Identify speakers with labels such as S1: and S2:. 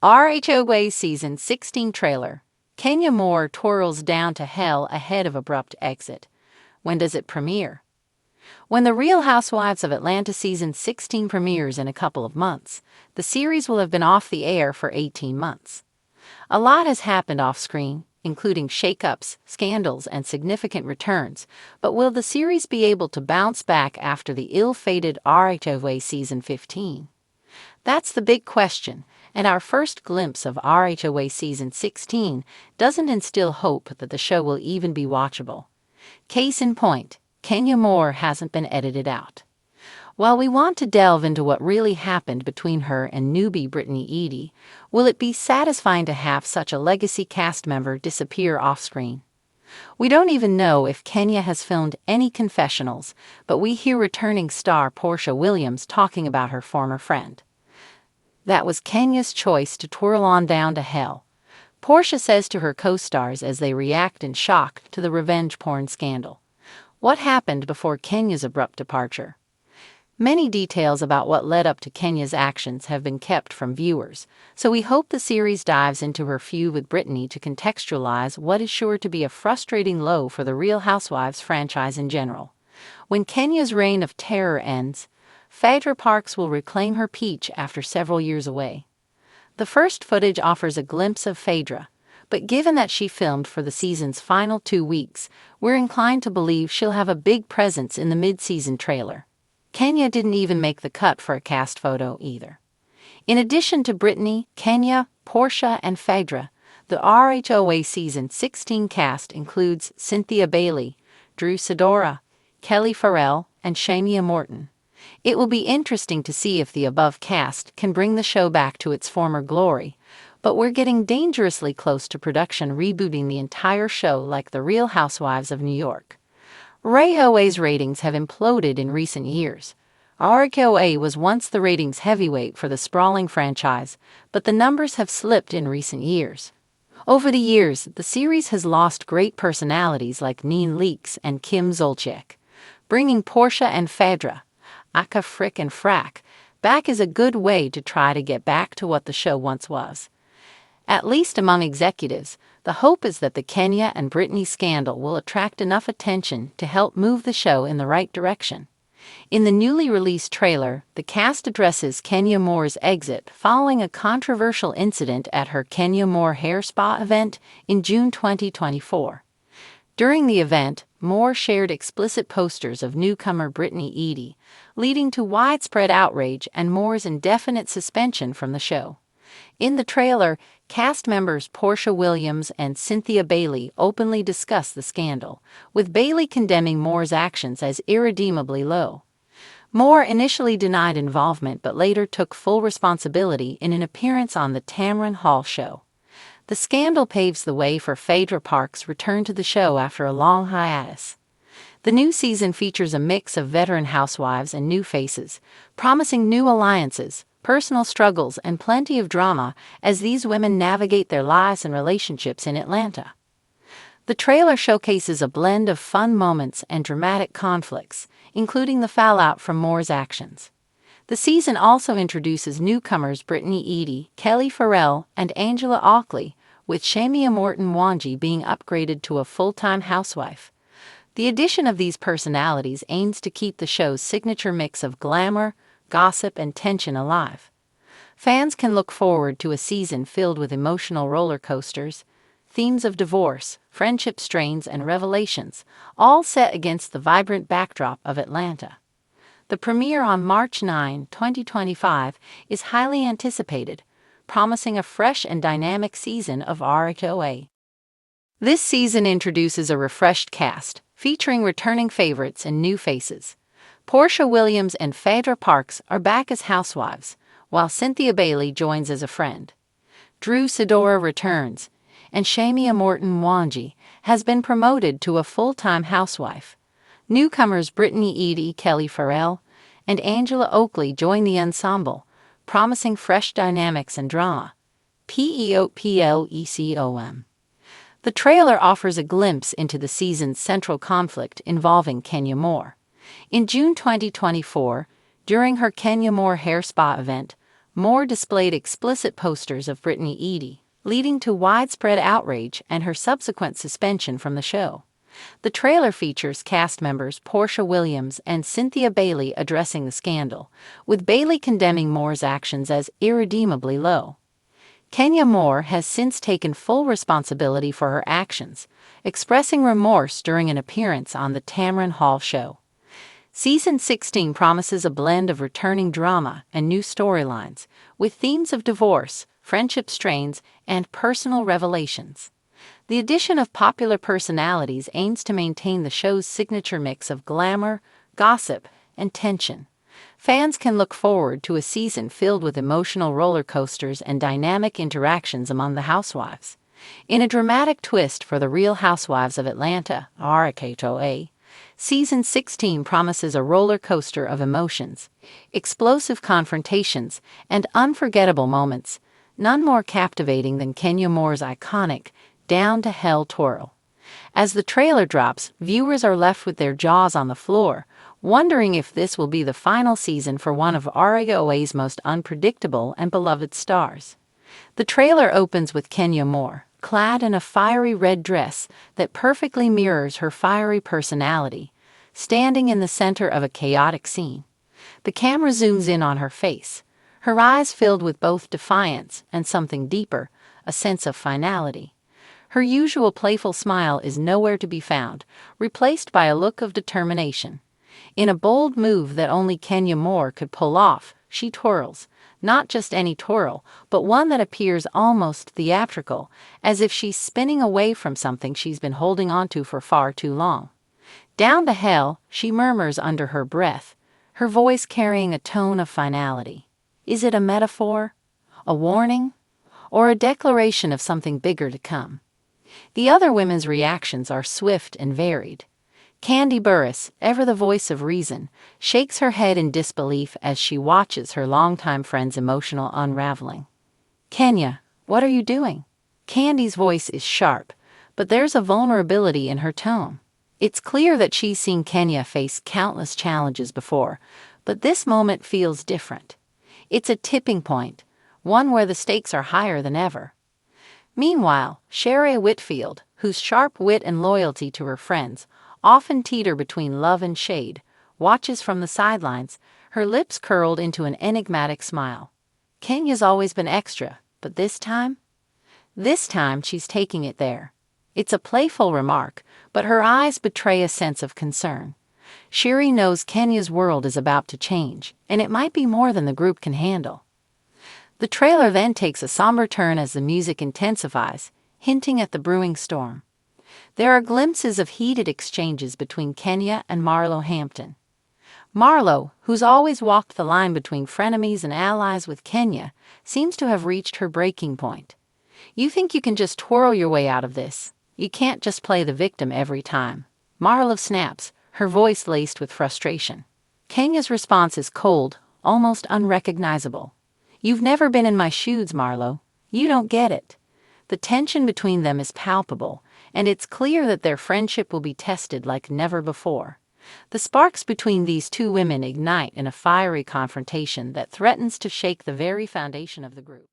S1: RHOA Season 16 trailer. Kenya Moore twirls down to hell ahead of abrupt exit. When does it premiere? When The Real Housewives of Atlanta Season 16 premieres in a couple of months, the series will have been off the air for 18 months. A lot has happened off-screen, including shakeups, scandals, and significant returns, but will the series be able to bounce back after the ill-fated RHOA Season 15? That's the big question, and our first glimpse of RHOA Season 16 doesn't instill hope that the show will even be watchable. Case in point, Kenya Moore hasn't been edited out. While we want to delve into what really happened between her and newbie Brittany Edie, will it be satisfying to have such a legacy cast member disappear off-screen? We don't even know if Kenya has filmed any confessionals, but we hear returning star Porsha Williams talking about her former friend. That was Kenya's choice to twirl on down to hell, Porsha says to her co-stars as they react in shock to the revenge porn scandal. What happened before Kenya's abrupt departure? Many details about what led up to Kenya's actions have been kept from viewers, so we hope the series dives into her feud with Brittany to contextualize what is sure to be a frustrating low for the Real Housewives franchise in general. When Kenya's reign of terror ends, Phaedra Parks will reclaim her peach after several years away. The first footage offers a glimpse of Phaedra, but given that she filmed for the season's final 2 weeks, we're inclined to believe she'll have a big presence in the mid-season trailer. Kenya didn't even make the cut for a cast photo either. In addition to Brittany, Kenya, Porsha, and Phaedra, the RHOA Season 16 cast includes Cynthia Bailey, Drew Sidora, Kelly Farrell, and Shamia Morton. It will be interesting to see if the above cast can bring the show back to its former glory, but we're getting dangerously close to production rebooting the entire show like The Real Housewives of New York. RHOA's ratings have imploded in recent years. RHOA was once the ratings heavyweight for the sprawling franchise, but the numbers have slipped in recent years. Over the years, the series has lost great personalities like Nene Leakes and Kim Zolciak. Bringing Porsha and Phaedra, Aka Frick and Frack, back is a good way to try to get back to what the show once was. At least among executives, the hope is that the Kenya and Brittany scandal will attract enough attention to help move the show in the right direction. In the newly released trailer, the cast addresses Kenya Moore's exit following a controversial incident at her Kenya Moore hair spa event in June 2024. During the event, Moore shared explicit posters of newcomer Brittany Edie, leading to widespread outrage and Moore's indefinite suspension from the show. In the trailer, cast members Porsha Williams and Cynthia Bailey openly discuss the scandal, with Bailey condemning Moore's actions as irredeemably low. Moore initially denied involvement but later took full responsibility in an appearance on the Tamron Hall show. The scandal paves the way for Phaedra Parks' return to the show after a long hiatus. The new season features a mix of veteran housewives and new faces, promising new alliances, personal struggles, and plenty of drama as these women navigate their lives and relationships in Atlanta. The trailer showcases a blend of fun moments and dramatic conflicts, including the fallout from Moore's actions. The season also introduces newcomers Brittany Edie, Kelly Farrell, and Angela Ockley, with Shamia Morton Wanji being upgraded to a full-time housewife. The addition of these personalities aims to keep the show's signature mix of glamour, gossip, and tension alive. Fans can look forward to a season filled with emotional roller coasters, themes of divorce, friendship strains, and revelations, all set against the vibrant backdrop of Atlanta. The premiere on March 9, 2025, is highly anticipated, promising a fresh and dynamic season of RHOA. This season introduces a refreshed cast, featuring returning favorites and new faces. Porsha Williams and Phaedra Parks are back as housewives, while Cynthia Bailey joins as a friend. Drew Sidora returns, and Shamia Morton Wanji has been promoted to a full-time housewife. Newcomers Brittany Edie, Kelly Farrell, and Angela Ockley join the ensemble, promising fresh dynamics and drama. PEOPLECOM. The trailer offers a glimpse into the season's central conflict involving Kenya Moore. In June 2024, during her Kenya Moore hair spa event, Moore displayed explicit posters of Brittany Eady, leading to widespread outrage and her subsequent suspension from the show. The trailer features cast members Portia Williams and Cynthia Bailey addressing the scandal, with Bailey condemning Moore's actions as irredeemably low. Kenya Moore has since taken full responsibility for her actions, expressing remorse during an appearance on the Tamron Hall show. Season 16 promises a blend of returning drama and new storylines, with themes of divorce, friendship strains, and personal revelations. The addition of popular personalities aims to maintain the show's signature mix of glamour, gossip, and tension. Fans can look forward to a season filled with emotional roller coasters and dynamic interactions among the housewives. In a dramatic twist for the Real Housewives of Atlanta, RHOA, Season 16 promises a roller coaster of emotions, explosive confrontations, and unforgettable moments, none more captivating than Kenya Moore's iconic Down to Hell twirl. As the trailer drops, viewers are left with their jaws on the floor, wondering if this will be the final season for one of RHOA's most unpredictable and beloved stars. The trailer opens with Kenya Moore, clad in a fiery red dress that perfectly mirrors her fiery personality, standing in the center of a chaotic scene. The camera zooms in on her face, her eyes filled with both defiance and something deeper, a sense of finality. Her usual playful smile is nowhere to be found, replaced by a look of determination. In a bold move that only Kenya Moore could pull off, she twirls, not just any twirl, but one that appears almost theatrical, as if she's spinning away from something she's been holding onto for far too long. Down to hell, she murmurs under her breath, her voice carrying a tone of finality. Is it a metaphor, a warning, or a declaration of something bigger to come? The other women's reactions are swift and varied. Candy Burris, ever the voice of reason, shakes her head in disbelief as she watches her longtime friend's emotional unraveling. Kenya, what are you doing? Candy's voice is sharp, but there's a vulnerability in her tone. It's clear that she's seen Kenya face countless challenges before, but this moment feels different. It's a tipping point, one where the stakes are higher than ever. Meanwhile, Sherry Whitfield, whose sharp wit and loyalty to her friends often teeter between love and shade, watches from the sidelines, her lips curled into an enigmatic smile. Kenya's always been extra, but this time? This time she's taking it there. It's a playful remark, but her eyes betray a sense of concern. Sherry knows Kenya's world is about to change, and it might be more than the group can handle. The trailer then takes a somber turn as the music intensifies, hinting at the brewing storm. There are glimpses of heated exchanges between Kenya and Marlo Hampton. Marlo, who's always walked the line between frenemies and allies with Kenya, seems to have reached her breaking point. You think you can just twirl your way out of this? You can't just play the victim every time. Marlo snaps, her voice laced with frustration. Kenya's response is cold, almost unrecognizable. You've never been in my shoes, Marlo. You don't get it. The tension between them is palpable, and it's clear that their friendship will be tested like never before. The sparks between these two women ignite in a fiery confrontation that threatens to shake the very foundation of the group.